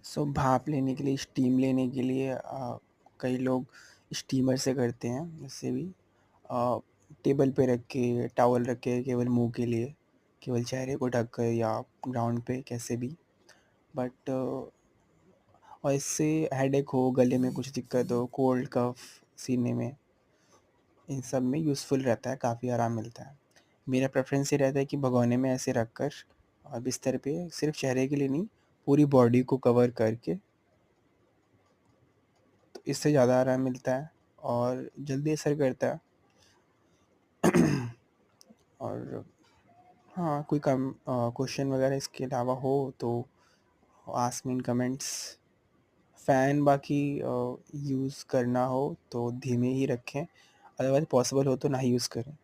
सो भाप लेने के लिए, स्टीम लेने के लिए कई लोग स्टीमर से करते हैं, इससे भी अ, टेबल पे रख के, टॉवल रख के केवल मुँह के लिए, केवल चेहरे को ढक कर या ग्राउंड पे कैसे भी। बट और इससे हेडेक हो, गले में कुछ दिक्कत हो, कोल्ड कफ़, सीने में, इन सब में यूज़फुल रहता है, काफ़ी आराम मिलता है। मेरा प्रेफ़रेंस ये रहता है कि भगोने में ऐसे रख कर और बिस्तर पे सिर्फ़ चेहरे के लिए नहीं, पूरी बॉडी को कवर करके, तो इससे ज़्यादा आराम मिलता है और जल्दी असर करता है। और हाँ, कोई क्वेश्चन वगैरह इसके अलावा हो तो आस्क मी इन कमेंट्स। फ़ैन बाकी यूज़ करना हो तो धीमे ही रखें, अदरवाइज़ पॉसिबल हो तो ना ही यूज़ करें।